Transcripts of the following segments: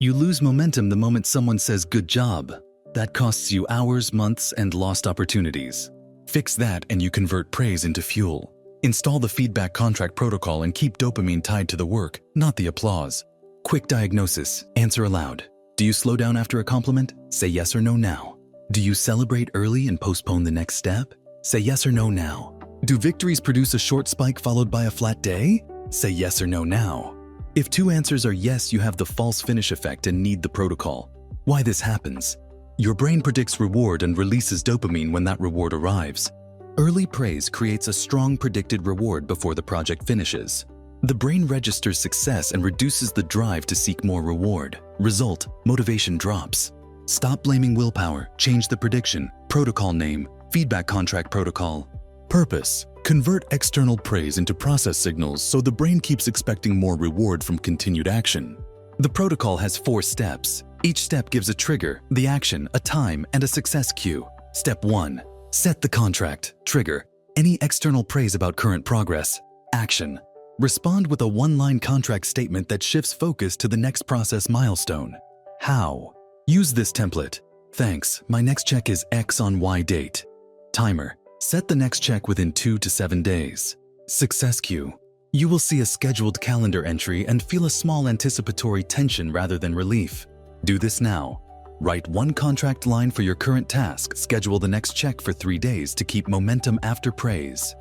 You lose momentum the moment someone says good job. That costs you hours, months, and lost opportunities. Fix that and you convert praise into fuel. Install the feedback contract protocol and keep dopamine tied to the work, not the applause. Quick diagnosis. Answer aloud. Do you slow down after a compliment? Say yes or no now. Do you celebrate early and postpone the next step? Say yes or no now. Do victories produce a short spike followed by a flat day? Say yes or no now. If two answers are yes, you have the false finish effect and need the protocol. Why this happens? Your brain predicts reward and releases dopamine when that reward arrives. Early praise creates a strong predicted reward before the project finishes. The brain registers success and reduces the drive to seek more reward. Result: motivation drops. Stop blaming willpower, change the prediction. Protocol name: feedback contract protocol. Purpose: convert external praise into process signals so the brain keeps expecting more reward from continued action. The protocol has 4 steps. Each step gives a trigger, the action, a time, and a success cue. Step 1. Set the contract. Trigger: any external praise about current progress. Action: respond with a one-line contract statement that shifts focus to the next process milestone. How? Use this template. Thanks, my next check is X on Y date. Timer: set the next check within 2 to 7 days. Success cue: you will see a scheduled calendar entry and feel a small anticipatory tension rather than relief. Do this now. Write one contract line for your current task. Schedule the next check for 3 days to keep momentum after praise.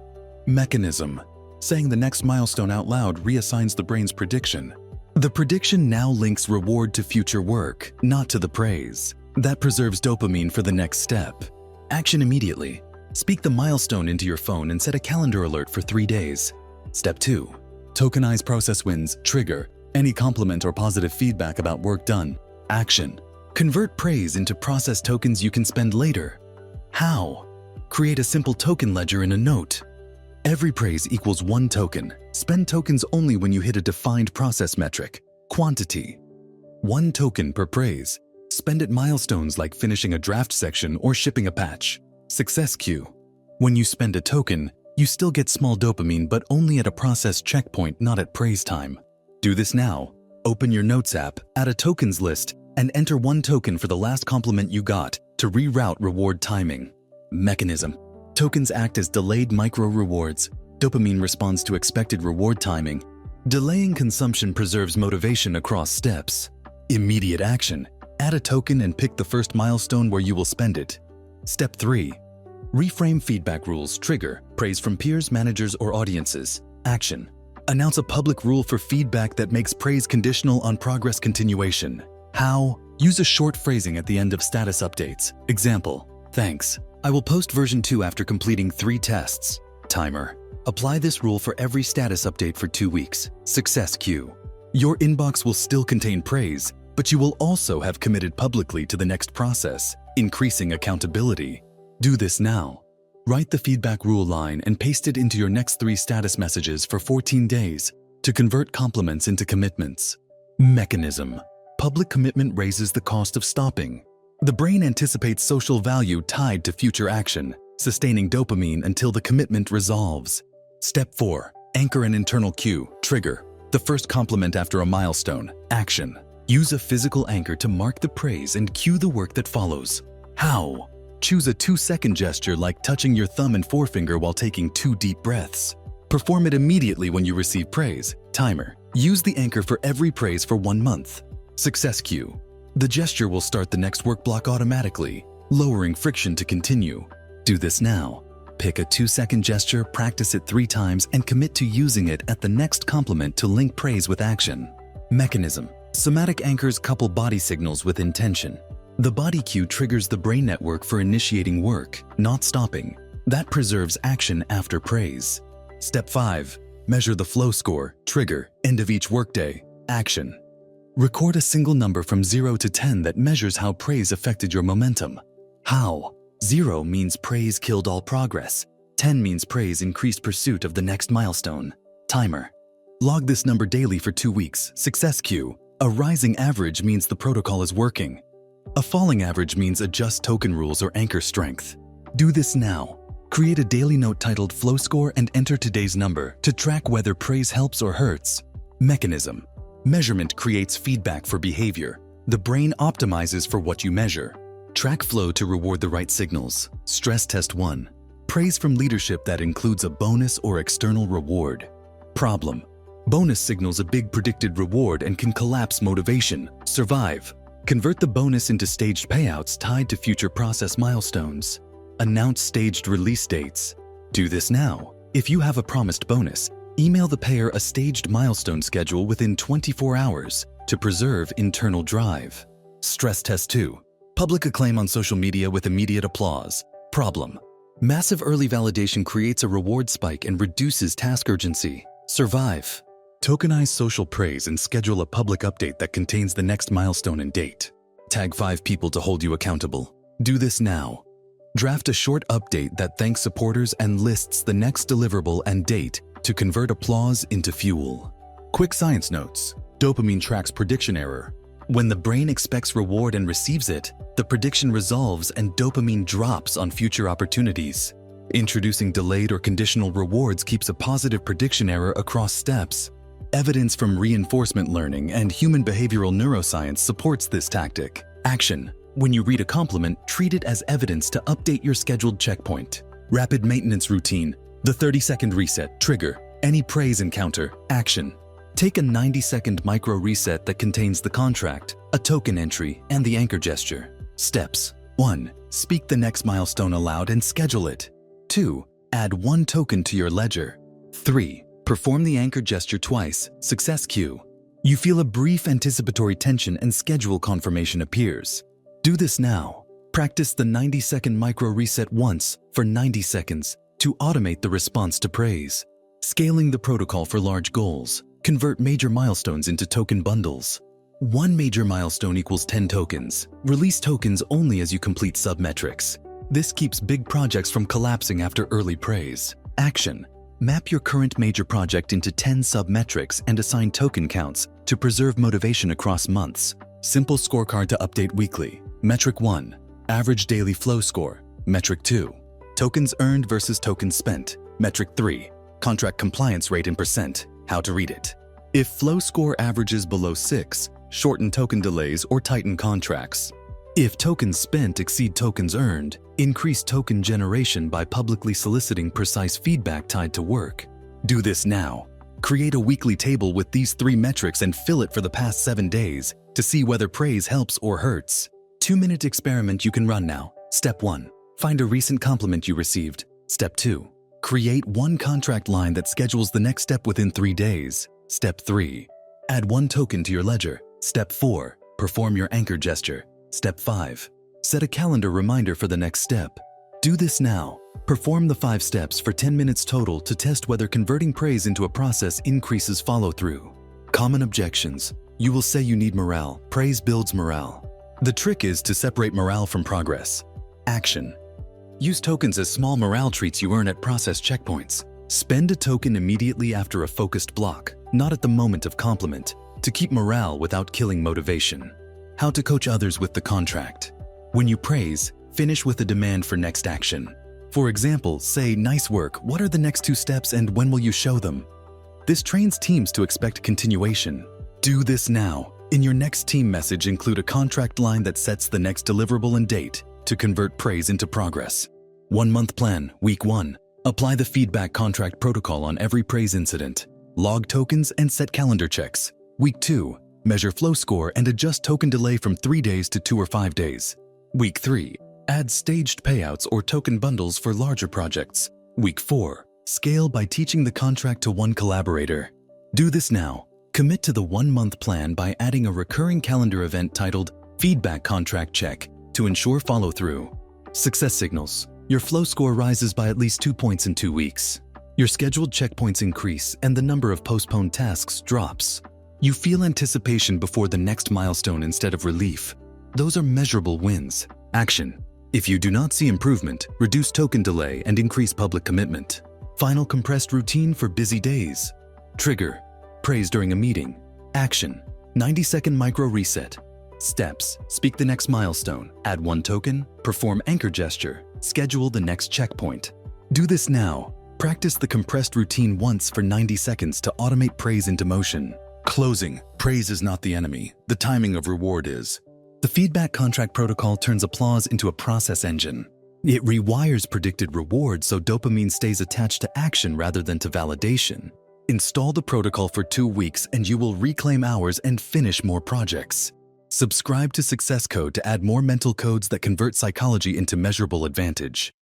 Mechanism: saying the next milestone out loud reassigns the brain's prediction. The prediction now links reward to future work, not to the praise. That preserves dopamine for the next step. Action immediately. Speak the milestone into your phone and set a calendar alert for 3 days. Step 2. Tokenize process wins. Trigger: any compliment or positive feedback about work done. Action: convert praise into process tokens you can spend later. How? Create a simple token ledger in a note. Every praise equals 1 token. Spend tokens only when you hit a defined process metric. Quantity: 1 token per praise. Spend at milestones like finishing a draft section or shipping a patch. Success cue: when you spend a token, you still get small dopamine but only at a process checkpoint, not at praise time. Do this now. Open your Notes app, add a tokens list, and enter 1 token for the last compliment you got to reroute reward timing. Mechanism: tokens act as delayed micro-rewards. Dopamine responds to expected reward timing. Delaying consumption preserves motivation across steps. Immediate action: add a token and pick the first milestone where you will spend it. Step 3. Reframe feedback rules. Trigger: praise from peers, managers, or audiences. Action: announce a public rule for feedback that makes praise conditional on progress continuation. How? Use a short phrasing at the end of status updates. Example: thanks, I will post version 2 after completing 3 tests. Timer: apply this rule for every status update for 2 weeks. Success cue: your inbox will still contain praise, but you will also have committed publicly to the next process, increasing accountability. Do this now. Write the feedback rule line and paste it into your next 3 status messages for 14 days to convert compliments into commitments. Mechanism: public commitment raises the cost of stopping. The brain anticipates social value tied to future action, sustaining dopamine until the commitment resolves. Step 4. Anchor an internal cue. Trigger: the first compliment after a milestone. Action: use a physical anchor to mark the praise and cue the work that follows. How? Choose a 2-second gesture like touching your thumb and forefinger while taking 2 deep breaths. Perform it immediately when you receive praise. Timer: use the anchor for every praise for 1 month. Success cue: the gesture will start the next work block automatically, lowering friction to continue. Do this now. Pick a 2-second gesture, practice it 3 times, and commit to using it at the next compliment to link praise with action. Mechanism: somatic anchors couple body signals with intention. The body cue triggers the brain network for initiating work, not stopping. That preserves action after praise. Step 5. Measure the flow score. Trigger: end of each workday. Action: record a single number from 0 to 10 that measures how praise affected your momentum. How? 0 means praise killed all progress. 10 means praise increased pursuit of the next milestone. Timer: log this number daily for 2 weeks. Success cue: a rising average means the protocol is working. A falling average means adjust token rules or anchor strength. Do this now. Create a daily note titled Flow Score and enter today's number to track whether praise helps or hurts. Mechanism: measurement creates feedback for behavior. The brain optimizes for what you measure. Track flow to reward the right signals. Stress test 1. Praise from leadership that includes a bonus or external reward. Problem. Bonus signals a big predicted reward and can collapse motivation. Survive. Convert the bonus into staged payouts tied to future process milestones. Announce staged release dates. Do this now. If you have a promised bonus, email the payer a staged milestone schedule within 24 hours to preserve internal drive. Stress test 2. Public acclaim on social media with immediate applause. Problem. Massive early validation creates a reward spike and reduces task urgency. Survive. Tokenize social praise and schedule a public update that contains the next milestone and date. Tag 5 people to hold you accountable. Do this now. Draft a short update that thanks supporters and lists the next deliverable and date to convert applause into fuel. Quick science notes. Dopamine tracks prediction error. When the brain expects reward and receives it, the prediction resolves and dopamine drops on future opportunities. Introducing delayed or conditional rewards keeps a positive prediction error across steps. Evidence from reinforcement learning and human behavioral neuroscience supports this tactic. Action. When you read a compliment, treat it as evidence to update your scheduled checkpoint. Rapid maintenance routine. The 30-second reset. Trigger. Any praise encounter. Action. Take a 90-second micro reset that contains the contract, a token entry, and the anchor gesture. Steps. 1. Speak the next milestone aloud and schedule it. 2. Add 1 token to your ledger. 3. Perform the anchor gesture twice. Success cue. You feel a brief anticipatory tension and schedule confirmation appears. Do this now. Practice the 90-second micro reset once for 90 seconds to automate the response to praise. Scaling the protocol for large goals. Convert major milestones into token bundles. 1 major milestone equals 10 tokens. Release tokens only as you complete submetrics. This keeps big projects from collapsing after early praise. Action. Map your current major project into 10 submetrics and assign token counts to preserve motivation across months. Simple scorecard to update weekly. Metric 1. Average daily flow score. Metric 2. Tokens earned versus tokens spent. Metric 3. Contract compliance rate in %. How to read it. If flow score averages below 6, shorten token delays or tighten contracts. If tokens spent exceed tokens earned, increase token generation by publicly soliciting precise feedback tied to work. Do this now. Create a weekly table with these 3 metrics and fill it for the past 7 days to see whether praise helps or hurts. 2-minute experiment you can run now. Step 1. Find a recent compliment you received. Step 2. Create 1 contract line that schedules the next step within 3 days. Step 3. Add 1 token to your ledger. Step 4. Perform your anchor gesture. Step 5. Set a calendar reminder for the next step. Do this now. Perform the 5 steps for 10 minutes total to test whether converting praise into a process increases follow-through. Common objections. You will say you need morale. Praise builds morale. The trick is to separate morale from progress. Action. Use tokens as small morale treats you earn at process checkpoints. Spend a token immediately after a focused block, not at the moment of compliment, to keep morale without killing motivation. How to coach others with the contract. When you praise, finish with a demand for next action. For example, say, "Nice work, what are the next 2 steps and when will you show them?" This trains teams to expect continuation. Do this now. In your next team message, include a contract line that sets the next deliverable and date to convert praise into progress. 1-month plan, week 1. Apply the feedback contract protocol on every praise incident. Log tokens and set calendar checks. Week 2. Measure flow score and adjust token delay from 3 days to 2 or 5 days. Week 3. Add staged payouts or token bundles for larger projects. Week 4. Scale by teaching the contract to 1 collaborator. Do this now. Commit to the 1-month plan by adding a recurring calendar event titled Feedback Contract Check to ensure follow-through. Success signals. Your flow score rises by at least 2 points in 2 weeks. Your scheduled checkpoints increase and the number of postponed tasks drops. You feel anticipation before the next milestone instead of relief. Those are measurable wins. Action. If you do not see improvement, reduce token delay and increase public commitment. Final compressed routine for busy days. Trigger. Praise during a meeting. Action. 90-second micro reset. Steps. Speak the next milestone. Add 1 token. Perform anchor gesture. Schedule the next checkpoint. Do this now. Practice the compressed routine once for 90 seconds to automate praise into motion. closing, praise is not the enemy. The timing of reward is. The feedback contract protocol turns applause into a process engine. It rewires predicted reward so dopamine stays attached to action rather than to validation. Install the protocol for 2 weeks and you will reclaim hours and finish more projects. Subscribe to Success Code to add more mental codes that convert psychology into measurable advantage.